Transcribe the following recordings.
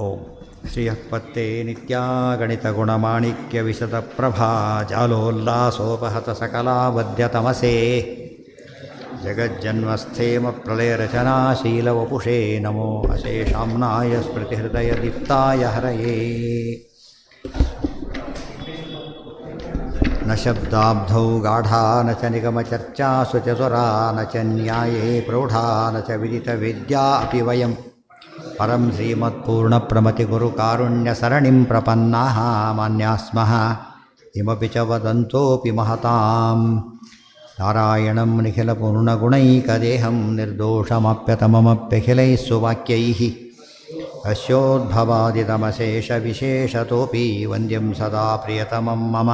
ಓಂ ಶ್ರೀಯಃಪತ್ತೇ ನಿತ್ಯಾಗಣಿತಗುಣಮಾಣಿಕ್ಯವಿಶದಪ್ರಭಾ ಜಾಲೋಲ್ಲಾಸೋಪಹತ ಸಕಲಾವದ್ಯತಮಸೇ ಜಗಜ್ಜನ್ಮಸ್ಥೇಮ ಪ್ರಳಯರಚನಾಶೀಲವಪುಷೇ ನಮೋ ಅಶೇಷಾಮ್ನಾಯ ಸ್ಮೃತಿಹೃದಯದೀಪ್ತಾಯ ಹರಯೇ ನ ಶಬ್ದಾಬ್ಧೌ ಗಾಢಾ ನ ಚ ನಿಗಮಚರ್ಚಾಸು ಚತುರಾ ನ ಚ ನ್ಯಾಯೇ ಪ್ರೌಢಾ ನ ಚ ವಿದಿತವೇದ್ಯಾ ಅಪಿ ವಯಂ ಪರಂ ಶ್ರೀಮತ್ಪೂರ್ಣಪ್ರಮತಿಗುರುಕಾರುಣ್ಯಸರಣಿಂ ಪ್ರಪನ್ನಾಃ ಮಾನ್ಯಾಃ ಸ್ಮಃ ಇಮಪಿ ಚ ವದಂತೋಪಿ ಮಹತಾಂ ನಾರಾಯಣಂ ನಿಖಿಲಪೂರ್ಣಗುಣೈಕದೇಹಂ ನಿರ್ದೋಷಮಪ್ಯತಮಮಪ್ಯಖಿಲೈಃ ಸುವಾಕ್ಯೈಃ ಅಸ್ಯೋದ್ಭವಾದಿತಮಶೇಷವಿಶೇಷತೋಪಿ ವಂದ್ಯಂ ಸದಾ ಪ್ರಿಯತಮಂ ಮಮ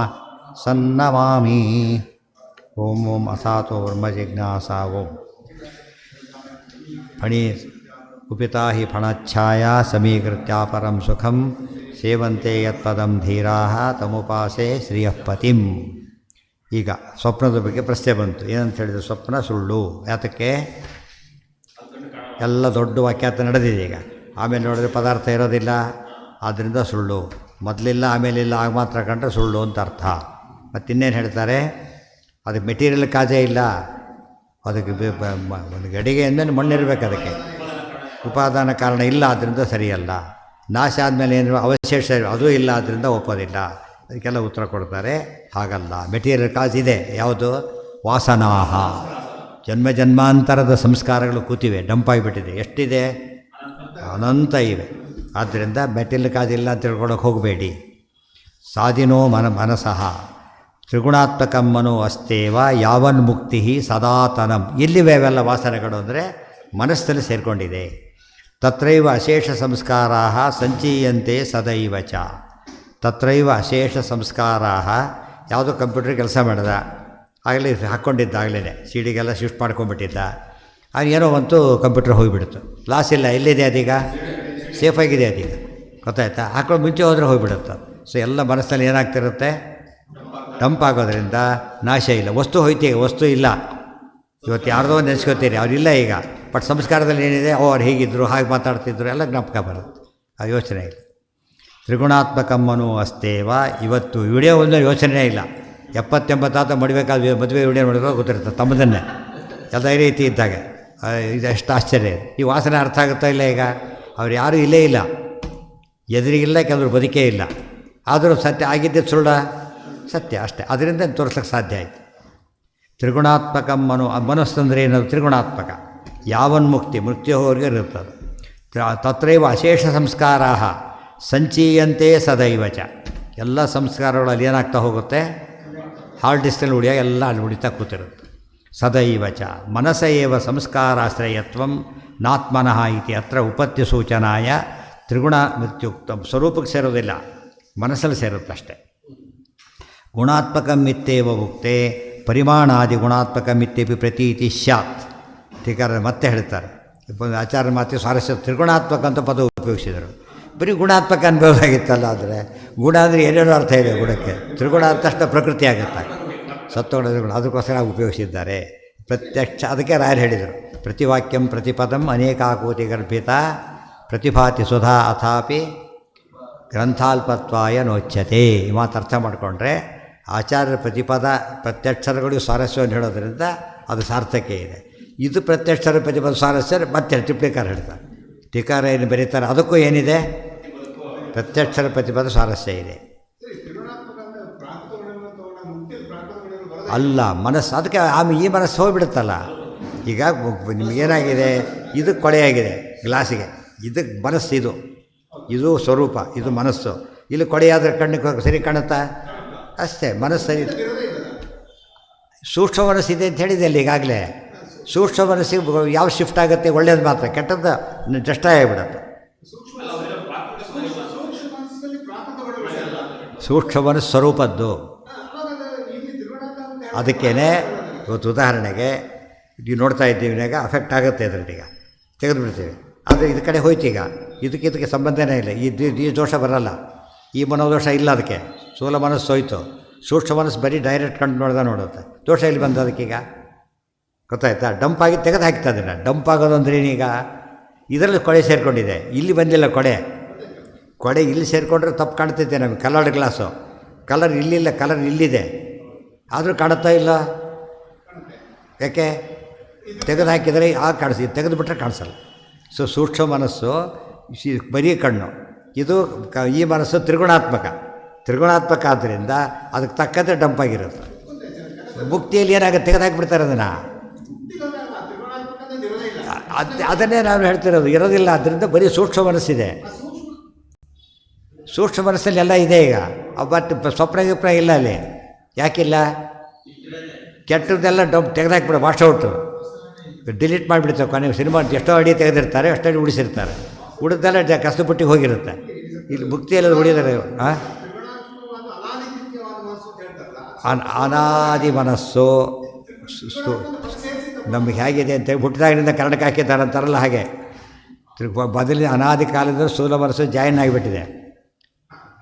ಸನ್ನಮಾಮಿ. ಓಂ ಓಂ ಅಸಾತೋ ಬ್ರಹ್ಮ ಜಿಜ್ಞಾಸಾ ಓಂ ಫಣಿ ಕುಪಿತಾ ಹಿ ಫಣಚ್ಛಾಯಾ ಸಮೀಕೃತ್ಯ ಪರಂ ಸುಖಂ ಸೇವಂತೆ ಯತ್ಪದಂ ಧೀರಾಃ ತಮುಪಾಸೆ ಶ್ರೀಯಃಪತಿಂ. ಈಗ ಸ್ವಪ್ನದ ಬಗ್ಗೆ ಪ್ರಶ್ನೆ ಬಂತು. ಏನಂತ ಹೇಳಿದರೆ ಸ್ವಪ್ನ ಸುಳ್ಳು. ಯಾತಕ್ಕೆ? ಎಲ್ಲ ದೊಡ್ಡ ವಾಕ್ಯಾರ್ಥ ನಡೆದಿದೆ. ಈಗ ಆಮೇಲೆ ನೋಡಿದ್ರೆ ಪದಾರ್ಥ ಇರೋದಿಲ್ಲ, ಆದ್ದರಿಂದ ಸುಳ್ಳು. ಮೊದಲಿಲ್ಲ ಆಮೇಲಿಲ್ಲ, ಆಗ ಮಾತ್ರ ಕಂಡ್ರೆ ಸುಳ್ಳು ಅಂತ ಅರ್ಥ. ಮತ್ತಿನ್ನೇನು ಹೇಳ್ತಾರೆ? ಅದಕ್ಕೆ ಮೆಟೀರಿಯಲ್ ಕಾಜೇ ಇಲ್ಲ, ಅದಕ್ಕೆ ಒಂದು ಗಡಿಗೆ ಅಂದರೆ ಮಣ್ಣಿರಬೇಕು, ಅದಕ್ಕೆ ಉಪಾದಾನ ಕಾರಣ ಇಲ್ಲ, ಆದ್ದರಿಂದ ಸರಿಯಲ್ಲ. ನಾಶ ಆದಮೇಲೆ ಏನು ಅವಶೇಷ ಅದೂ ಇಲ್ಲ, ಆದ್ದರಿಂದ ಒಪ್ಪೋದಿಲ್ಲ. ಅದಕ್ಕೆಲ್ಲ ಉತ್ತರ ಕೊಡ್ತಾರೆ. ಹಾಗಲ್ಲ, ಮೆಟೀರಿಯಲ್ ಕಾಜ್ ಇದೆ. ಯಾವುದು? ವಾಸನಾಹ. ಜನ್ಮ ಜನ್ಮಾಂತರದ ಸಂಸ್ಕಾರಗಳು ಕೂತಿವೆ, ಡಂಪಾಗಿಬಿಟ್ಟಿದೆ. ಎಷ್ಟಿದೆ? ಅನಂತ ಇವೆ. ಆದ್ದರಿಂದ ಮೆಟೀರಿಯಲ್ ಕಾಜ್ ಇಲ್ಲ ಅಂತ ತಿಳ್ಕೊಳಕ್ಕೆ ಹೋಗಬೇಡಿ. ಸಾಧಿನೋ ಮನಸಃ ತ್ರಿಗುಣಾತ್ಮಕಂ ಮನೋ ಅಸ್ತೇವ ಯಾವನ್ ಮುಕ್ತಿ ಸದಾತನಂ. ಎಲ್ಲಿವೆ ಅವೆಲ್ಲ ವಾಸನೆಗಳು ಅಂದರೆ ಮನಸ್ಸಲ್ಲಿ ಸೇರಿಕೊಂಡಿದೆ. ತತ್ರೈವ ಅಶೇಷ ಸಂಸ್ಕಾರಾ ಸಂಚೀಯಂತೆ ಸದೈವ ಚ. ತತ್ರೈವ ಅಶೇಷ ಸಂಸ್ಕಾರಾ. ಯಾವುದೋ ಕಂಪ್ಯೂಟರ್ ಕೆಲಸ ಮಾಡಿದ, ಆಗಲೇ ಹಾಕ್ಕೊಂಡಿದ್ದಾಗಲೇ ಸಿ ಡಿಗೆಲ್ಲ ಶಿಫ್ಟ್ ಮಾಡ್ಕೊಂಡ್ಬಿಟ್ಟಿದ್ದ. ಆಗ ಏನೋ ಬಂತು, ಕಂಪ್ಯೂಟರ್ ಹೋಗಿಬಿಡ್ತು. ಲಾಸ್ ಇಲ್ಲ, ಎಲ್ಲಿದೆ ಅದೀಗ? ಸೇಫಾಗಿದೆ ಅದೀಗ. ಗೊತ್ತಾಯ್ತಾ? ಹಾಕೊಂಡು ಮುಂಚೆ ಹೋದರೆ ಹೋಗಿಬಿಡುತ್ತೆ. ಸೊ ಎಲ್ಲ ಮನಸ್ಸಲ್ಲಿ ಏನಾಗ್ತಿರುತ್ತೆ? ಡಂಪ್ ಆಗೋದ್ರಿಂದ ನಾಶ ಇಲ್ಲ. ವಸ್ತು ಹೋಯ್ತೀಗ, ವಸ್ತು ಇಲ್ಲ. ಇವತ್ತು ಯಾರ್ದೋ ನೆನೆಸ್ಕೋತೀರಿ, ಅವರಿಲ್ಲ ಈಗ. ಬಟ್ ಸಂಸ್ಕಾರದಲ್ಲಿ ಏನಿದೆ? ಅವ್ರು ಹೀಗಿದ್ದರು, ಹಾಗೆ ಮಾತಾಡ್ತಿದ್ರು, ಎಲ್ಲ ಜ್ಞಾಪಕ ಬರುತ್ತೆ. ಆ ಯೋಚನೆ ಇಲ್ಲ. ತ್ರಿಗುಣಾತ್ಮಕಮ್ಮನು ಅಸ್ತೇವ. ಇವತ್ತು ವಿಡಿಯೋ ಒಂದು ಯೋಚನೆ ಇಲ್ಲ. 70-80 ಮಡಿಬೇಕಾದ ಮದುವೆ ವಿಡಿಯೋ ನೋಡಿದ್ರೆ ಗೊತ್ತಿರುತ್ತೆ ತಮ್ಮದನ್ನೇ, ಎಲ್ಲ ಈ ರೀತಿ ಇದ್ದಾಗ. ಇದು ಎಷ್ಟು ಆಶ್ಚರ್ಯ. ಈ ವಾಸನೆ ಅರ್ಥ ಆಗುತ್ತಾ ಇಲ್ಲ? ಈಗ ಅವ್ರು ಯಾರೂ ಇಲ್ಲೇ ಇಲ್ಲ, ಎದುರಿಗಿಲ್ಲ, ಕೆಲವರು ಬದುಕೇ ಇಲ್ಲ. ಆದರೂ ಸತ್ಯ ಆಗಿದ್ದೆ ಸುಳ್ಳ? ಸತ್ಯ ಅಷ್ಟೇ. ಅದರಿಂದ ತೋರಿಸೋಕ್ಕೆ ಸಾಧ್ಯ ಆಯಿತು. ತ್ರಿಗುಣಾತ್ಮಕ ಮನಸ್ಸಂದರೆ ಏನದು? ತ್ರಿಗುಣಾತ್ಮಕ. ಯಾವನ್ಮುಕ್ತಿ, ಮೃತ್ಯುವರೆಗೆ ಇರುತ್ತದೆ. ತತ್ರೈವ ಅಶೇಷ ಸಂಸ್ಕಾರಾ ಸಂಚೀಯಂತೆ ಸದೈವ ಚ. ಎಲ್ಲ ಸಂಸ್ಕಾರಗಳು ಅಲ್ಲಿ ಏನಾಗ್ತಾ ಹೋಗುತ್ತೆ? ಹಾರ್ಡ್ ಡಿಸ್ಕಲ್ಲಿ ಉಳಿಯೋ ಎಲ್ಲ ಅಲ್ಲಿ ಉಳಿತಾ ಕೂತಿರುತ್ತೆ. ಸದೈವ ಚ ಮನಸ ಏವ ಸಂಸ್ಕಾರಾಶ್ರಯತ್ವಂ ನಾತ್ಮನಃ ಇತಿ ಅತ್ರ ಉಪತ್ತಿ ಸೂಚನಾಯ. ತ್ರಿಗುಣ ಮೃತ್ಯುಕ್ತ ಸ್ವರೂಪಕ್ಕೆ ಸೇರೋದಿಲ್ಲ, ಮನಸ್ಸಲ್ಲಿ ಸೇರುತ್ತಷ್ಟೆ. ಗುಣಾತ್ಮಕಮಿತ್ತೇವ ಉಕ್ತೆ ಪರಿಮಾಣಾದಿ ಗುಣಾತ್ಮಕಮಿತ್ಯಪಿ ಪ್ರತೀತಿ ಸ್ಯಾತ್. ಟೀಕಾರ ಮತ್ತೆ ಹೇಳ್ತಾರೆ, ಆಚಾರ್ಯ ಮಾತಿ ಸ್ವಾರಸ್ಯ. ತ್ರಿಗುಣಾತ್ಮಕ ಅಂತ ಪದ ಉಪಯೋಗಿಸಿದರು. ಬರೀ ಗುಣಾತ್ಮಕ ಅನ್ಬೋದಾಗಿತ್ತಲ್ಲ. ಆದರೆ ಗುಣ ಅಂದರೆ ಏನೇನೋ ಅರ್ಥ ಇದೆ ಗುಣಕ್ಕೆ. ತ್ರಿಗುಣ ಅಂತ ತಕ್ಷಣ ಪ್ರಕೃತಿ ಆಗುತ್ತೆ, ಸತ್ವಗುಣ ಗುಣ. ಅದಕ್ಕೋಸ್ಕರ ಉಪಯೋಗಿಸಿದ್ದಾರೆ ಪ್ರತ್ಯಕ್ಷ. ಅದಕ್ಕೆ ರಾಯರು ಹೇಳಿದರು, ಪ್ರತಿವಾಕ್ಯಂ ಪ್ರತಿಪದಂ ಅನೇಕಾಕೂತಿ ಗರ್ಭಿತ ಪ್ರತಿಭಾತಿ ಸುಧಾ ಅಥಾಪಿ ಗ್ರಂಥಾಲ್ಪತ್ವಾಯ ನೋಚ್ಯತೆ. ಈ ಮಾತು ಅರ್ಥ ಮಾಡಿಕೊಂಡ್ರೆ ಆಚಾರ್ಯರ ಪ್ರತಿಪದ ಪ್ರತ್ಯಕ್ಷರಗಳು ಸ್ವಾರಸ್ಯವನ್ನು ಹೇಳೋದ್ರಿಂದ ಅದು ಸಾರ್ಥಕ್ಕೆ ಇದೆ. ಇದು ಪ್ರತ್ಯಕ್ಷರ ಪ್ರತಿಪದ ಸ್ವಾರಸ್ಯ ಮತ್ತೆ ಟಿಪ್ಪಣಿಕಾರ ಹೇಳ್ತಾರೆ. ಟೀಕಾರ ಏನು ಬರೀತಾರೆ, ಅದಕ್ಕೂ ಏನಿದೆ? ಪ್ರತ್ಯಕ್ಷರ ಪ್ರತಿಪದ ಸ್ವಾರಸ್ಯ ಇದೆ. ಅಲ್ಲ ಮನಸ್ಸು. ಅದಕ್ಕೆ ಆಮೇಲೆ ಈ ಮನಸ್ಸು ಹೋಗಿಬಿಡುತ್ತಲ್ಲ. ಈಗ ನಿಮಗೇನಾಗಿದೆ? ಇದು ಕೊಳೆಯಾಗಿದೆ ಗ್ಲಾಸಿಗೆ, ಇದಕ್ಕೆ ಮನಸ್ಸು, ಇದು ಸ್ವರೂಪ, ಇದು ಮನಸ್ಸು. ಇಲ್ಲಿ ಕೊಳೆಯಾದರೆ ಕಣ್ಣಿಗೆ ಸರಿ ಕಾಣುತ್ತಾ? ಅಷ್ಟೇ. ಮನಸ್ಸು ಸರಿ. ಸೂಕ್ಷ್ಮ ಮನಸ್ಸಿದೆ ಅಂತ ಹೇಳಿದೆ ಅಲ್ಲಿ ಈಗಾಗಲೇ. ಸೂಕ್ಷ್ಮ ಮನಸ್ಸಿಗೆ ಯಾವ ಶಿಫ್ಟ್ ಆಗುತ್ತೆ? ಒಳ್ಳೇದು ಮಾತ್ರ, ಕೆಟ್ಟದ್ದು ಜಸ್ಟ್ ಆಗಿಬಿಡುತ್ತೆ. ಸೂಕ್ಷ್ಮ ಮನಸ್ಸು ಸ್ವರೂಪದ್ದು. ಅದಕ್ಕೇ ಇವತ್ತು ಉದಾಹರಣೆಗೆ ನೀವು ನೋಡ್ತಾ ಇದ್ದೀವಿನಾಗ ಅಫೆಕ್ಟ್ ಆಗುತ್ತೆ ಅದರಲ್ಲೀಗ, ತೆಗೆದುಬಿಡ್ತೀವಿ. ಆದರೆ ಇದು ಕಡೆ ಹೋಯ್ತೀಗ, ಇದಕ್ಕೆ ಸಂಬಂಧನೇ ಇಲ್ಲ. ಈ ದೋಷ ಬರಲ್ಲ, ಈ ಮನೋದೋಷ ಇಲ್ಲ. ಅದಕ್ಕೆ ಸ್ಥೂಲ ಮನಸ್ಸು ಹೋಯ್ತು, ಸೂಕ್ಷ್ಮ ಮನಸ್ಸು ಬರೀ ಡೈರೆಕ್ಟ್ ಕಂಡು ನೋಡುತ್ತೆ. ದೋಷ ಇಲ್ಲಿ ಬಂದು ಅದಕ್ಕೀಗ ಗೊತ್ತಾಯ್ತಾ? ಡಂಪ್ ಆಗಿ ತೆಗೆದು ಹಾಕ್ತಾ ಅದನ್ನು. ಡಂಪ್ ಆಗೋದು ಅಂದ್ರೆ ಏನೀಗ? ಇದರಲ್ಲಿ ಕೊಳೆ ಸೇರಿಕೊಂಡಿದೆ, ಇಲ್ಲಿ ಬಂದಿಲ್ಲ ಕೊಳೆ. ಕೊಡೆ ಇಲ್ಲಿ ಸೇರಿಕೊಂಡ್ರೆ ತಪ್ಪು ಕಾಣ್ತೈತೆ ನಮಗೆ. ಕಲರ್ಡ್ ಗ್ಲಾಸು, ಕಲರ್ ಇಲ್ಲಿಲ್ಲ, ಕಲರ್ ಇಲ್ಲಿದೆ, ಆದರೂ ಕಾಣುತ್ತಾ ಇಲ್ಲ. ಯಾಕೆ? ತೆಗೆದು ಹಾಕಿದರೆ ಕಾಣಿಸಿ, ತೆಗೆದುಬಿಟ್ರೆ ಕಾಣಿಸಲ್ಲ. ಸೂಕ್ಷ್ಮ ಮನಸ್ಸು ಬರೀ ಕಣ್ಣು, ಇದು ಈ ಮನಸ್ಸು ತ್ರಿಗುಣಾತ್ಮಕ ಆದ್ದರಿಂದ ಅದಕ್ಕೆ ತಕ್ಕಂತೆ ಡಂಪಾಗಿರುತ್ತೆ. ಮುಕ್ತಿಯಲ್ಲಿ ಏನಾಗುತ್ತೆ? ತೆಗೆದು ಹಾಕಿಬಿಡ್ತಾರೆ ಅದನ್ನು. ಅದನ್ನೇ ನಾವು ಹೇಳ್ತಿರೋದು, ಇರೋದಿಲ್ಲ. ಆದ್ದರಿಂದ ಬರೀ ಸೂಕ್ಷ್ಮ ಮನಸ್ಸಿದೆ. ಸೂಕ್ಷ್ಮ ಮನಸ್ಸಲ್ಲಿ ಎಲ್ಲ ಇದೆ. ಈಗ ಬಟ್ ಸ್ವಪ್ನ ಇಲ್ಲ ಅಲ್ಲಿ. ಯಾಕಿಲ್ಲ? ಕೆಟ್ಟದ್ದೆಲ್ಲ ತೆಗೆದಾಕ್ಬಿಡ, ವಾಶ್ ಔಟು, ಡಿಲೀಟ್ ಮಾಡಿಬಿಡ್ತಾರೆ. ಕೊನೆಗೆ ಸಿನಿಮಾ ಎಷ್ಟೋ ಅಡಿ ತೆಗೆದಿರ್ತಾರೆ, ಅಷ್ಟೋ ಅಡಿ ಉಳಿಸಿರ್ತಾರೆ. ಉಳಿದೆಲ್ಲ ಕಸಪಟ್ಟಿಗೆ ಹೋಗಿರುತ್ತೆ. ಇಲ್ಲಿ ಮುಕ್ತಿಯಲ್ಲಿ ಉಳಿದರೆ ಅನಾದಿ ಮನಸ್ಸು ನಮಗೆ ಹೇಗಿದೆ ಅಂತೇಳಿ ಹುಟ್ಟಿದಾಗಿನಿಂದ ಕನ್ನಡಕ್ಕೆ ಹಾಕಿದ್ದಾರೆ ಅಂತಾರಲ್ಲ, ಹಾಗೆ ಬದಲಿನ ಅನಾದಿ ಕಾಲದಿಂದ ಸ್ಥೂಲ ಮನಸ್ಸು ಜಾಯಿನ್ ಆಗಿಬಿಟ್ಟಿದೆ.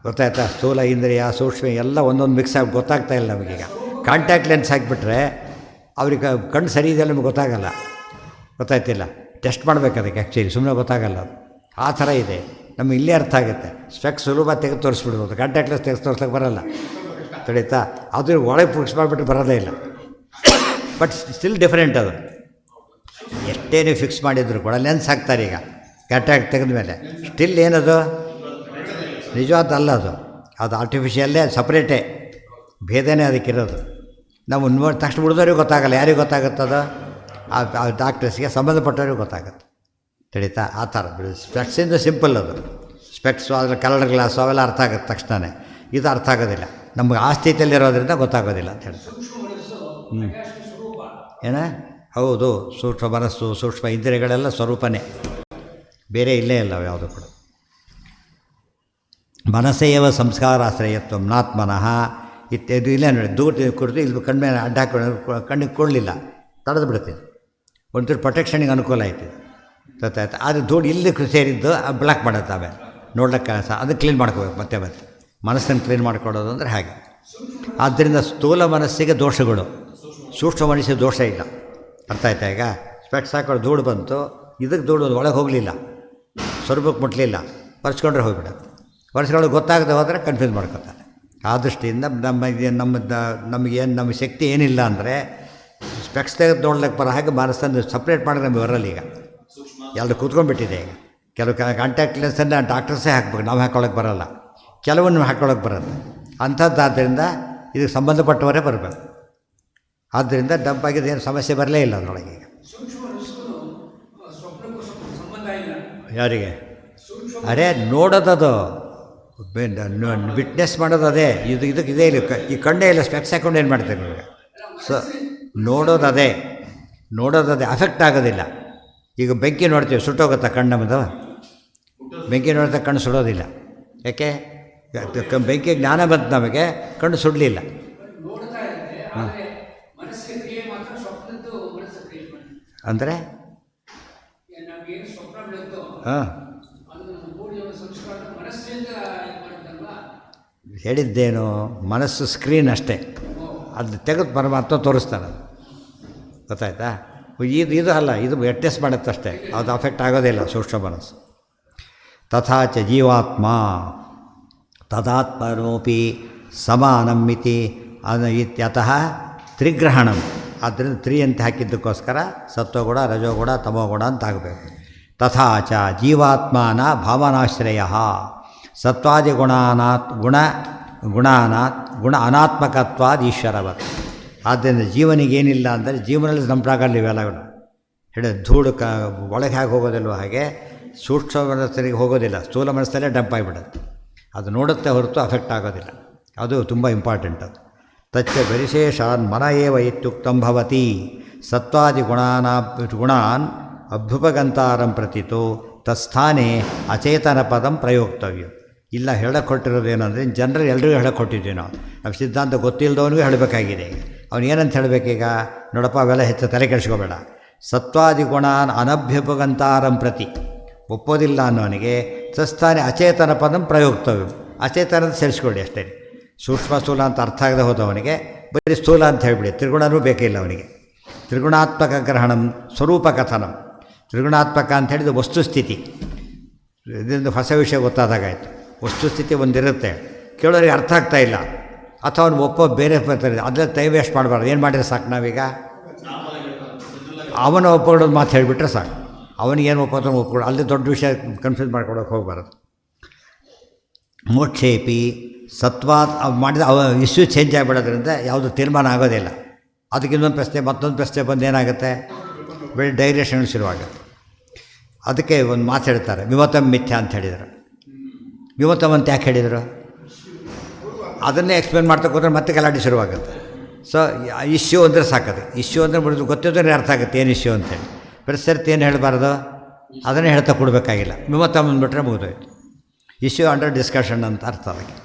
ಗೊತ್ತಾಯ್ತಾ? ಸ್ಥೂಲ ಇಂದ್ರಿಯ ಸೂಕ್ಷ್ಮ ಎಲ್ಲ ಒಂದೊಂದು ಮಿಕ್ಸ್ ಆಗಿ ಗೊತ್ತಾಗ್ತಾ ಇಲ್ಲ ನಮಗೀಗ. ಕಾಂಟ್ಯಾಕ್ಟ್ ಲೆನ್ಸ್ ಹಾಕಿಬಿಟ್ರೆ ಅವ್ರಿಗೆ ಕಣ್ಣು ಸರಿ ಇದೆ ನಮಗೆ ಗೊತ್ತಾಗಲ್ಲ. ಗೊತ್ತಾಯ್ತಿಲ್ಲ? ಟೆಸ್ಟ್ ಮಾಡಬೇಕು ಅದಕ್ಕೆ, ಆ್ಯಕ್ಚುಲಿ ಸುಮ್ಮನೆ ಗೊತ್ತಾಗಲ್ಲ ಅದು. ಆ ಥರ ಇದೆ. ನಮಗೆ ಇಲ್ಲೇ ಅರ್ಥ ಆಗುತ್ತೆ. ಸ್ಪೆಕ್ಸ್ ಸುಲಭ ತೆಗೆದು ತೋರಿಸ್ಬಿಡ್ಬೋದು, ಕಾಂಟ್ಯಾಕ್ಟ್ ಲೆನ್ಸ್ ತೆಗೆದು ತೋರ್ಸೋಕ್ಕೆ ಬರೋಲ್ಲ. ತಿಳಿತಾ? ಅದು ಒಳಗೆ ಫಿಕ್ಸ್ ಮಾಡಿಬಿಟ್ಟು ಬರೋದೇ ಇಲ್ಲ. ಬಟ್ ಸ್ಟಿಲ್ ಡಿಫ್ರೆಂಟ್ ಅದು. ಎಷ್ಟೇ ನೀವು ಫಿಕ್ಸ್ ಮಾಡಿದ್ರು ಕೂಡ ಲೆನ್ಸ್ ಹಾಕ್ತಾರೆ ಈಗ ಕಾಂಟ್ಯಾಕ್ಟ್ ತೆಗೆದ ಮೇಲೆ. ಸ್ಟಿಲ್ ಏನದು? ನಿಜವಾದಲ್ಲ ಅದು. ಅದು ಆರ್ಟಿಫಿಷಿಯಲ್ಲೇ, ಸಪ್ರೇಟೇ, ಭೇದನೇ ಅದಕ್ಕಿರೋದು. ನಾವು ನೋಡಿ ತಕ್ಷಣ ಉಳಿದವ್ರಿಗೆ ಗೊತ್ತಾಗಲ್ಲ. ಯಾರಿಗೆ ಗೊತ್ತಾಗುತ್ತದು? ಆ ಡಾಕ್ಟರ್ಸ್ಗೆ ಸಂಬಂಧಪಟ್ಟವ್ರಿಗೆ ಗೊತ್ತಾಗುತ್ತೆ. ತಿಳಿತಾ? ಆ ಥರ ಸ್ಪೆಕ್ಸಿಂದ ಸಿಂಪಲ್ ಅದು. ಸ್ಪೆಕ್ಸು ಅದರ ಕಲರ್ ಗ್ಲಾಸು ಅವೆಲ್ಲ ಅರ್ಥ ಆಗುತ್ತೆ ತಕ್ಷಣವೇ. ಇದು ಅರ್ಥ ಆಗೋದಿಲ್ಲ ನಮಗೆ. ಆ ಸ್ಥಿತಿಯಲ್ಲಿರೋದ್ರಿಂದ ಗೊತ್ತಾಗೋದಿಲ್ಲ ಅಂತ ಹೇಳ್ತಾರೆ. ಏನ? ಹೌದು, ಸೂಕ್ಷ್ಮ ಮನಸ್ಸು ಸೂಕ್ಷ್ಮ ಇಂದ್ರಿಯಗಳೆಲ್ಲ ಸ್ವರೂಪನೇ, ಬೇರೆ ಇಲ್ಲೇ ಇಲ್ಲ ಯಾವುದು ಕೂಡ. ಮನಸ್ಸೇವ ಸಂಸ್ಕಾರಾಶ್ರಯತ್ವ ನಾತ್ಮನಃ ಇತ್ಯಾದಿ. ಇಲ್ಲೇ ನೋಡಿ, ದೂರ ಕುರಿತು ಇಲ್ಲಿ ಕಣ್ಮೇಲೆ ಅಡ್ಡ ಹಾಕೊಂಡು ಕಣ್ಣಿಗೆ ಕೊಡಲಿಲ್ಲ, ತಡೆದು ಬಿಡ್ತೀವಿ. ಒಂಚೂರು ಪ್ರೊಟೆಕ್ಷನಿಗೆ ಅನುಕೂಲ ಆಯ್ತು. ಗೊತ್ತಾಯ್ತು? ಆದರೆ ಧೂಳು ಇಲ್ಲಿ ಸೇರಿದ್ದು ಬ್ಲಾಕ್ ಮಾಡುತ್ತೆ. ಆಮೇಲೆ ನೋಡ್ಲಿಕ್ಕೆ ಅದು ಕ್ಲೀನ್ ಮಾಡ್ಕೋಬೇಕು ಮತ್ತೆ. ಮನಸ್ಸನ್ನು ಕ್ಲೀನ್ ಮಾಡ್ಕೊಡೋದು ಅಂದರೆ ಹಾಗೆ. ಆದ್ದರಿಂದ ಸ್ಥೂಲ ಮನಸ್ಸಿಗೆ ದೋಷಗಳು, ಸೂಕ್ಷ್ಮ ಮನಸ್ಸಿಗೆ ದೋಷ ಇಲ್ಲ. ಅರ್ಥ ಆಯ್ತಾ? ಈಗ ಸ್ಪೆಕ್ಸ್ ಹಾಕೊಂಡು ಧೂಳು ಬಂತು, ಇದಕ್ಕೆ ಧೂಳು ಒಳಗೆ ಹೋಗಲಿಲ್ಲ, ಸ್ವರೂಪಕ್ಕೆ ಮುಟ್ಟಲಿಲ್ಲ, ಒರೆಸ್ಕೊಂಡ್ರೆ ಹೋಗಿಬಿಡುತ್ತೆ. ಒರೆಸ್ಕೊಳ್ಳೋದು ಗೊತ್ತಾಗದೆ ಹೋದರೆ ಕನ್ಫ್ಯೂಸ್ ಮಾಡ್ಕೊತಾರೆ. ಆ ದೃಷ್ಟಿಯಿಂದ ನಮ್ಮ ಶಕ್ತಿ ಏನಿಲ್ಲ ಅಂದರೆ ಸ್ಪೆಕ್ಸ್ ತೆಗೆದು ನೋಡ್ಲಿಕ್ಕೆ ಬರೋ ಹಾಗೆ ಮನಸ್ಸನ್ನು ಸಪ್ರೇಟ್ ಮಾಡಿದ್ರೆ ನಮಗೆ ಬರಲ್ಲ. ಈಗ ಎಲ್ಲರೂ ಕೂತ್ಕೊಂಡ್ಬಿಟ್ಟಿದೆ. ಈಗ ಕೆಲವು ಕಾಂಟ್ಯಾಕ್ಟ್ ಲೆನ್ಸನ್ನು ಡಾಕ್ಟರ್ಸೇ ಹಾಕ್ಬೇಕು, ನಾವು ಹಾಕ್ಕೊಳ್ಳೋಕೆ ಬರೋಲ್ಲ. ಕೆಲವನ್ನು ಹಾಕ್ಕೊಳ್ಳೋಕೆ ಬರೋಲ್ಲ. ಅಂಥದ್ದಾದ್ದರಿಂದ ಇದಕ್ಕೆ ಸಂಬಂಧಪಟ್ಟವರೇ ಬರಬೇಕು. ಆದ್ದರಿಂದ ಡಂಪಾಗಿದ್ದು ಏನು ಸಮಸ್ಯೆ ಬರಲೇ ಇಲ್ಲ ಅದರೊಳಗೆ. ಈಗ ಯಾರಿಗೆ? ಅರೆ ನೋಡೋದದು, ವಿಟ್ನೆಸ್ ಮಾಡೋದು ಅದೇ. ಇದಕ್ಕೆ ಇದೇ ಇಲ್ಲ. ಈ ಕಣ್ಣೇ ಇಲ್ಲ, ಸ್ಪೆಕ್ಸ್ ಹಾಕೊಂಡು ಏನು ಮಾಡ್ತೀವಿ ನಿಮಗೆ? ನೋಡೋದದೇ ಅಫೆಕ್ಟ್ ಆಗೋದಿಲ್ಲ. ಈಗ ಬೆಂಕಿ ನೋಡ್ತೀವಿ, ಸುಟ್ಟೋಗುತ್ತಾ ಕಣ್ಣು? ನಮ್ಮದು ಬೆಂಕಿ ನೋಡ್ತಾ ಕಣ್ಣು ಸುಡೋದಿಲ್ಲ. ಯಾಕೆ? ಬೆಂಕಿ ಜ್ಞಾನ ಬಂತು, ನಮಗೆ ಕಣ್ಣು ಸುಡಲಿಲ್ಲ. ಅಂದರೆ ಹಾಂ ಹೇಳಿದ್ದೇನು? ಮನಸ್ಸು ಸ್ಕ್ರೀನ್ ಅಷ್ಟೇ, ಅದು ತೆಗೆದು ಪರಮಾತ್ಮ ತೋರಿಸ್ತಾನೆ. ಗೊತ್ತಾಯ್ತಾ? ಇದು ಅಲ್ಲ, ಇದು ಟೆಸ್ಟ್ ಮಾಡುತ್ತಷ್ಟೇ, ಅದು ಅಫೆಕ್ಟ್ ಆಗೋದಿಲ್ಲ ಸೂಕ್ಷ್ಮ ಮನಸ್ಸು. ತಥಾಚ ಜೀವಾತ್ಮ ತದಾತ್ಮನೋಪಿ ಸಮಾನಮಿತಿ ಇತ್ಯತಃ ತ್ರಿಗ್ರಹಣಂ. ಆದ್ದರಿಂದ ಅಂತ ಹಾಕಿದ್ದಕ್ಕೋಸ್ಕರ ಸತ್ವಗುಣ ರಜೋಗುಣ ತಮೋಗುಣ ಅಂತ ಆಗಬೇಕು. ತಥಾಚ ಜೀವಾತ್ಮನ ಭಾವನಾಶ್ರಯ ಸತ್ವಾದಿಗುಣಾನಾತ್ ಗುಣ ಅನಾತ್ಮಕತ್ವಾದ ಈಶ್ವರವತ್. ಆದ್ದರಿಂದ ಜೀವನಿಗೇನಿಲ್ಲ ಅಂದರೆ ಜೀವನದಲ್ಲಿ ಸಂಪ್ರಾಗಲ್ಲ ಇವೆಲ್ಲಗಳು ಹೇಳಿ ಧೂಳು ಒಳಗೆ ಹೇಗೆ ಹೋಗೋದಿಲ್ವ ಹಾಗೆ ಸೂಕ್ಷ್ಮ ಮನಸ್ಸರಿಗೆ ಹೋಗೋದಿಲ್ಲ, ಸ್ಥೂಲ ಮನಸ್ಸಲ್ಲೇ ಡಂಪ್ ಆಗಿಬಿಡುತ್ತೆ. ಅದು ನೋಡುತ್ತೆ ಹೊರತು ಅಫೆಕ್ಟ್ ಆಗೋದಿಲ್ಲ. ಅದು ತುಂಬ ಇಂಪಾರ್ಟೆಂಟ್. ಅದು ತಚ್ಚ ವಿಶೇಷಾನ್ ಮನ ಏವ ಇತ್ಯುಕ್ತಂ ಭವತಿ ಸತ್ವಾದಿ ಗುಣಾನ್ ಅಭ್ಯುಪಗಂತಾರಂ ಪ್ರತಿತು ತತ್ಸ್ಥಾನೇ ಅಚೇತನ ಪದಂ ಪ್ರಯೋಕ್ತವ್ಯ. ಇಲ್ಲ ಹೇಳಕ್ಕೆ ಕೊಟ್ಟಿರೋದೇನೆಂದರೆ ಜನರು ಎಲ್ಲರಿಗೂ ಹೇಳಕ್ಕೆ ಕೊಟ್ಟಿದ್ದೀವಿ ನಾವು ಸಿದ್ಧಾಂತ ಗೊತ್ತಿಲ್ಲದವನಿಗೂ ಹೇಳಬೇಕಾಗಿದೆ. ಅವನು ಏನಂತ ಹೇಳಬೇಕೀಗ? ನೋಡಪ್ಪ, ಅವೆಲ್ಲ ಹೆಚ್ಚು ತಲೆ ಕೆಡಿಸ್ಕೋಬೇಡ. ಸತ್ವಾದಿ ಗುಣಾನ್ ಅನಭ್ಯುಪಗಂತಾರಂ ಪ್ರತಿ ಒಪ್ಪೋದಿಲ್ಲ ಅನ್ನೋನಿಗೆ ತತ್ಸ್ಥಾನೇ ಅಚೇತನ ಪದಂ ಪ್ರಯೋಕ್ತವ್ಯ. ಅಚೇತನದ ಸೇರಿಸ್ಕೊಳ್ಳಿ ಅಷ್ಟೇ. ಸೂಕ್ಷ್ಮ ಸ್ಥೂಲ ಅಂತ ಅರ್ಥ ಆಗದೆ ಹೋದವನಿಗೆ ಬರೀ ಸ್ಥೂಲ ಅಂತ ಹೇಳಿಬಿಡಿ. ತ್ರಿಗುಣನೂ ಬೇಕಿಲ್ಲ ಅವನಿಗೆ. ತ್ರಿಗುಣಾತ್ಮಕ ಗ್ರಹಣಂ ಸ್ವರೂಪ ಕಥನಂ. ತ್ರಿಗುಣಾತ್ಮಕ ಅಂತ ಹೇಳಿದ ವಸ್ತುಸ್ಥಿತಿ. ಇದರಿಂದ ಹೊಸ ವಿಷಯ ಗೊತ್ತಾದಾಗಾಯಿತು. ವಸ್ತುಸ್ಥಿತಿ ಒಂದಿರುತ್ತೆ, ಕೇಳೋರಿಗೆ ಅರ್ಥ ಆಗ್ತಾ ಇಲ್ಲ, ಅಥವಾ ಅವ್ನು ಒಪ್ಪೋ ಬೇರೆ ಬರ್ತಾರೆ, ಅದನ್ನ ಟೈಮ್ ವೇಸ್ಟ್ ಮಾಡಬಾರ್ದು. ಏನು ಮಾಡಿದ್ರೆ ಸಾಕು ನಾವೀಗ, ಅವನ ಒಪ್ಕೊಳ್ಳೋದು ಮಾತು ಹೇಳಿಬಿಟ್ರೆ ಸಾಕು. ಅವನಿಗೇನು ಒಪ್ಪೋದು ಒಪ್ಕೊಳ್ಳೋ, ಅಲ್ಲಿ ದೊಡ್ಡ ವಿಷಯ ಕನ್ಫ್ಯೂಸ್ ಮಾಡ್ಕೊಳಕ್ಕೆ ಹೋಗಬಾರ್ದು. ಮೋಕ್ಷೇಪಿ ಸತ್ವಾತ್ ಮಾಡಿದ ಇಶ್ಯೂ ಚೇಂಜ್ ಆಗಿಬಿಡೋದ್ರಿಂದ ಯಾವುದು ತೀರ್ಮಾನ ಆಗೋದಿಲ್ಲ. ಅದಕ್ಕೆ ಇನ್ನೊಂದು ಪ್ರಶ್ನೆ ಮತ್ತೊಂದು ಪ್ರಶ್ನೆ ಬಂದು ಏನಾಗುತ್ತೆ, ಬೆಳೆ ಡೈರೆಕ್ಷನ್ ಶುರುವಾಗುತ್ತೆ. ಅದಕ್ಕೆ ಒಂದು ಮಾತು ಹೇಳ್ತಾರೆ, ವಿಮತಂ ಮಿಥ್ಯ ಅಂತ ಹೇಳಿದರು. ವಿಮತಂ ಅಂತ ಯಾಕೆ ಹೇಳಿದರು, ಅದನ್ನೇ ಎಕ್ಸ್ಪ್ಲೇನ್ ಮಾಡ್ತಾ ಕೂತ್ರೆ ಮತ್ತೆ ಗಲಾಟೆ ಶುರುವಾಗುತ್ತೆ. ಸೊ ಇಶ್ಯೂ ಅಂದರೆ ಸಾಕದು. ಇಶ್ಯೂ ಅಂದರೆ ಬಿಡೋದು ಗೊತ್ತಿದ್ರೆ ಅರ್ಥ ಆಗುತ್ತೆ ಏನು ಇಶ್ಯೂ ಅಂತೇಳಿ. ಪ್ರಸರ್ತಿ ಏನು ಹೇಳಬಾರ್ದು, ಅದನ್ನೇ ಹೇಳ್ತಾ ಕೊಡಬೇಕಾಗಿಲ್ಲ. ವಿಮತಂ ಅಂದ್ಬಿಟ್ರೆ ಮುಗಿದೋಯ್ತು. ಇಶ್ಯೂ ಅಂಡರ್ ಡಿಸ್ಕಷನ್ ಅಂತ ಅರ್ಥ ಅದಕ್ಕೆ.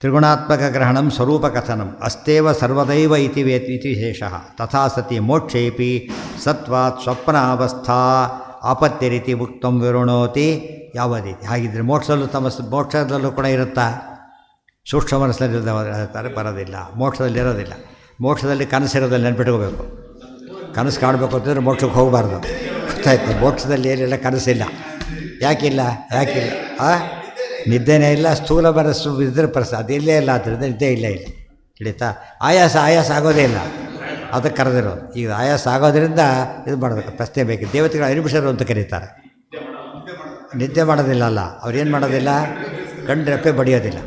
ತ್ರಿಗುಣಾತ್ಮಕ ಗ್ರಹಣಂ ಸ್ವರೂಪ ಕಥನಂ ಅಸ್ತೇವ ಸರ್ವದೈವ ಇತಿ ವಿಶೇಷ. ತಥಾ ಸತಿ ಮೋಕ್ಷೇಪಿ ಸತ್ವಾತ್ ಸ್ವಪ್ನಾವಸ್ಥಾ ಆಪತ್ಯ ರೀತಿ ಉಕ್ತಂ ವಿರುಣೋತಿ ಯಾವದೀತಿ. ಹಾಗಿದ್ರೆ ಮೋಕ್ಷದಲ್ಲೂ ಕೂಡ ಇರುತ್ತಾ, ಸೂಕ್ಷ್ಮ ಮನಸ್ಸಲ್ಲಿ ಹೇಳ್ತಾರೆ ಬರೋದಿಲ್ಲ, ಮೋಕ್ಷದಲ್ಲಿ ಇರೋದಿಲ್ಲ. ಮೋಕ್ಷದಲ್ಲಿ ಕನಸಿರೋದಲ್ಲಿ ನೆನ್ಪಿಟ್ಕೋಬೇಕು. ಕನಸು ಕಾಣಬೇಕು ಅಂತಂದರೆ ಮೋಕ್ಷಕ್ಕೆ ಹೋಗಬಾರ್ದು, ಗೊತ್ತಾಯ್ತು. ಮೋಕ್ಷದಲ್ಲಿ ಏನಿಲ್ಲ, ಕನಸಿಲ್ಲ. ಯಾಕಿಲ್ಲ ನಿದ್ದೆನೇ ಇಲ್ಲ, ಸ್ಥೂಲ ಮನಸ್ಸು ಇದ್ರೆ ಅದಿಲ್ಲೇ ಇಲ್ಲ, ಆದ್ದರಿಂದ ನಿದ್ದೆ ಇಲ್ಲ ಹಿಡಿತಾ. ಆಯಾಸ ಆಗೋದೇ ಇಲ್ಲ, ಅದಕ್ಕೆ ಕರೆದಿರೋದು. ಈಗ ಆಯಾಸ ಆಗೋದ್ರಿಂದ ಇದು ಮಾಡಬೇಕು, ಪ್ರಶ್ನೆ ಬೇಕು. ದೇವತೆಗಳು ಅನಿಮಿಷರು ಅಂತ ಕರೀತಾರೆ. ನಿದ್ದೆ ಮಾಡೋದಿಲ್ಲ ಅಲ್ಲ, ಅವ್ರೇನು ಮಾಡೋದಿಲ್ಲ, ಕಣ್ಣು ರೆಪ್ಪೆ ಬಡಿಯೋದಿಲ್ಲ.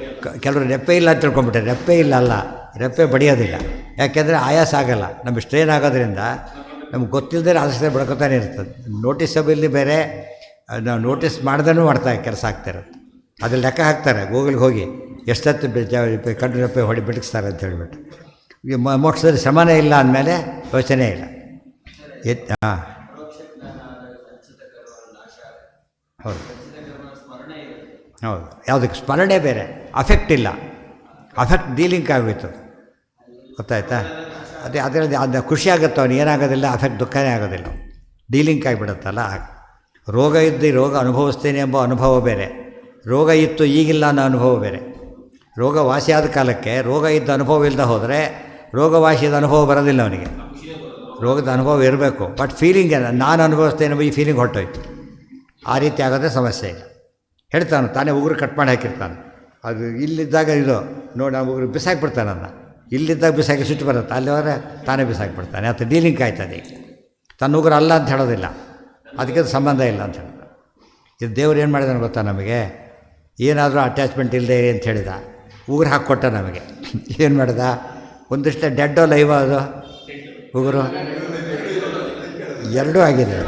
ಕೆಲವರು ರೆಪ್ಪೆ ಇಲ್ಲ ಅಂತ ತಿಳ್ಕೊಂಬಿಟ್ರೆ, ರೆಪ್ಪೆ ಇಲ್ಲ ಅಲ್ಲ, ರೆಪ್ಪೆ ಬಡಿಯೋದಿಲ್ಲ. ಯಾಕೆಂದರೆ ಆಯಾಸ ಆಗೋಲ್ಲ, ನಮಗೆ ಸ್ಟ್ರೇನ್ ಆಗೋದ್ರಿಂದ ನಮ್ಗೆ ಗೊತ್ತಿಲ್ಲದೆ ಆಸಕ್ತಿ ಬಡ್ಕೊತಾನೆ ಇರ್ತದೆ. ನೋಟಿಸಬಲ್ಲಿ ಬೇರೆ, ನಾವು ನೋಟಿಸ್ ಮಾಡ್ದೂ ಮಾಡ್ತಾರೆ ಕೆಲಸ ಆಗ್ತಾಯಿರುತ್ತೆ. ಅದ್ರಲ್ಲಿ ಲೆಕ್ಕ ಹಾಕ್ತಾರೆ ಗೂಗಲ್ಗೆ ಹೋಗಿ ಎಷ್ಟೊತ್ತು ಕಣ್ಣು ರೆಪ್ಪೆ ಬಿಡಿಸ್ತಾರೆ ಅಂತ ಹೇಳಿಬಿಟ್ಟು. ಈಗ ಮೋಕ್ಷದಲ್ಲಿ ಶ್ರಮನೇ ಇಲ್ಲ ಅಂದಮೇಲೆ ಯೋಚನೆ ಇಲ್ಲ. ಹೌದು ಹೌದು, ಯಾವುದಕ್ಕೆ ಸ್ಮರಣೆ ಬೇರೆ, ಅಫೆಕ್ಟ್ ಇಲ್ಲ. ಅಫೆಕ್ಟ್ ಡೀಲಿಂಕ್ ಆಗೋಯ್ತು, ಗೊತ್ತಾಯ್ತಾ. ಅದರಲ್ಲಿ ಅದು ಖುಷಿ ಆಗುತ್ತೆ, ಅವನು ಏನಾಗೋದಿಲ್ಲ, ಅಫೆಕ್ಟ್ ದುಃಖನೇ ಆಗೋದಿಲ್ಲ, ಡೀಲಿಂಕ್ ಆಗಿಬಿಡುತ್ತಲ್ಲ. ರೋಗ ಇದ್ದು ರೋಗ ಅನುಭವಿಸ್ತೇನೆ ಎಂಬ ಅನುಭವ ಬೇರೆ, ರೋಗ ಇತ್ತು ಈಗಿಲ್ಲ ಅನ್ನೋ ಅನುಭವ ಬೇರೆ. ರೋಗ ವಾಸಿಯಾದ ಕಾಲಕ್ಕೆ ರೋಗ ಇದ್ದ ಅನುಭವ ಇಲ್ಲದೆ ಹೋದರೆ ರೋಗವಾಸಿಯಾದ ಅನುಭವ ಬರೋದಿಲ್ಲ ಅವನಿಗೆ. ರೋಗದ ಅನುಭವ ಇರಬೇಕು, ಬಟ್ ಫೀಲಿಂಗ್ ನಾನು ಅನುಭವಿಸ್ತೇನೆ ಈ ಫೀಲಿಂಗ್ ಹೊರಟೋಯ್ತು. ಆ ರೀತಿ ಆಗೋದ್ರೆ ಸಮಸ್ಯೆ ಇಲ್ಲ. ಹೇಳ್ತಾನೆ ತಾನೇ ಉಗುರು ಕಟ್ ಮಾಡಿ ಹಾಕಿರ್ತಾನೆ. ಅದು ಇಲ್ಲಿದ್ದಾಗ ಇದು ನೋಡಿ, ನಾವು ಉಗುರು ಬಿಸಾಕಿಬಿಡ್ತಾನೆ. ಅದನ್ನು ಇಲ್ಲಿದ್ದಾಗ ಬಿಸಾಕಿ ಸಿಟ್ಟು ಬರುತ್ತೆ, ಅಲ್ಲಿ ಹೋದರೆ ತಾನೇ ಬಿಸಾಕಿಬಿಡ್ತಾನೆ. ಅದು ಡೀಲಿಂಗ್ ಆಯ್ತದೆ. ತನ್ನ ಉಗುರು ಅಲ್ಲ ಅಂತ ಹೇಳೋದಿಲ್ಲ, ಅದಕ್ಕೆ ಸಂಬಂಧ ಇಲ್ಲ ಅಂತ ಹೇಳ್ತಾರೆ. ಇದು ದೇವ್ರು ಏನು ಮಾಡಿದಾನೆ ಗೊತ್ತಾ, ನಮಗೆ ಏನಾದರೂ ಅಟ್ಯಾಚ್ಮೆಂಟ್ ಇಲ್ಲದೆ ಅಂತ ಹೇಳಿದ, ಉಗುರು ಹಾಕ್ಕೊಟ್ಟ ನಮಗೆ. ಏನು ಮಾಡಿದ, ಒಂದಿಷ್ಟು ಡೆಡ್ಡೋ ಲೈವ್ ಅದು ಉಗುರು ಎರಡೂ ಆಗಿದೆ.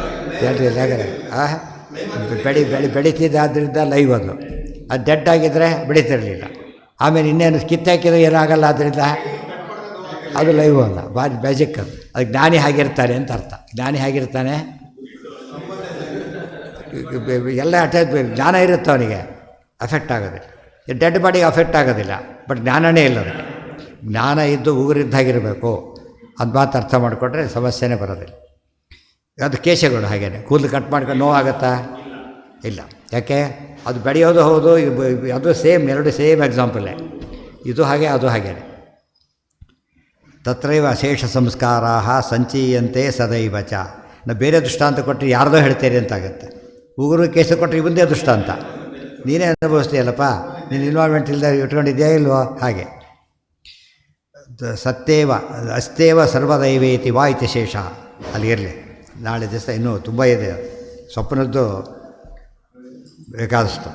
ಬೆಳೀತಿದ್ದಾದ್ದರಿಂದ ಲೈವ್ ಅದು ಡೆಡ್ ಆಗಿದ್ದರೆ ಬೆಳೀತಿರಲಿಲ್ಲ. ಆಮೇಲೆ ಇನ್ನೇನು ಕಿತ್ತಾಕಿದ್ರೆ ಏನಾಗಲ್ಲ, ಆದ್ದರಿಂದ ಅದು ಲೈವ್ ಅಲ್ಲ, ಭಾರಿ ಮ್ಯಾಜಿಕ್ ಅದು. ಅದು ಜ್ಞಾನಿ ಆಗಿರ್ತಾನೆ ಅಂತ ಅರ್ಥ. ಜ್ಞಾನಿ ಆಗಿರ್ತಾನೆ, ಎಲ್ಲ ಅಟ್ಯಾಚ್ ಜ್ಞಾನ ಇರುತ್ತೆ ಅವನಿಗೆ, ಅಫೆಕ್ಟ್ ಆಗೋದಿಲ್ಲ. ಡೆಡ್ ಬಾಡಿಗೆ ಅಫೆಕ್ಟ್ ಆಗೋದಿಲ್ಲ, ಬಟ್ ಜ್ಞಾನವೇ ಇಲ್ಲ ಅದಕ್ಕೆ. ಜ್ಞಾನ ಇದ್ದು ಉಗುರಿದ್ದಾಗಿರಬೇಕು, ಅದು ಮಾತು ಅರ್ಥ ಮಾಡಿಕೊಂಡ್ರೆ ಸಮಸ್ಯೆನೇ ಬರೋದಿಲ್ಲ. ಅದು ಕೇಶಗಳು ಹಾಗೇನೆ, ಕೂದಲು ಕಟ್ ಮಾಡ್ಕೊಂಡು ನೋವಾಗತ್ತಾ, ಇಲ್ಲ. ಯಾಕೆ, ಅದು ಬೆಳೆಯೋದು ಹೌದು, ಅದು ಸೇಮ್, ಎರಡು ಸೇಮ್ ಎಕ್ಸಾಂಪಲೇ. ಇದು ಹಾಗೆ ಅದು ಹಾಗೇನೆ. ತತ್ರೈವ ಅಶೇಷ ಸಂಸ್ಕಾರ ಸಂಚೀಯಂತೆ ಸದೈವ ಚ. ನಾವು ಬೇರೆ ದೃಷ್ಟಾಂತ ಕೊಟ್ಟರೆ ಯಾರ್ದೋ ಹೇಳ್ತೀರಿ ಅಂತಾಗುತ್ತೆ. ಉಗುರು ಕೇಶ ಕೊಟ್ಟರೆ ಇವಂದೇ ದೃಷ್ಟಾಂತ, ನೀನೇ ಅನುಭವಿಸ್ತೀಯಲ್ಲಪ್ಪ, ನೀನು ಇನ್ವಾಲ್ವ್ಮೆಂಟ್ ಇಲ್ಲದೆ ಇಟ್ಕೊಂಡಿದ್ಯಾ ಇಲ್ವೋ ಹಾಗೆ. ಸತ್ಯೇವ ಅಸ್ತೇವ ಸರ್ವದೈವೇತಿ ವಾ ಇತಿ ಶೇಷ. ಅಲ್ಲಿರಲಿ, ನಾಳೆ ದಿವಸ ಇನ್ನೂ ತುಂಬ ಇದೆ. ಸ್ವಪ್ನದ್ದು ಬೇಕಾದಷ್ಟು.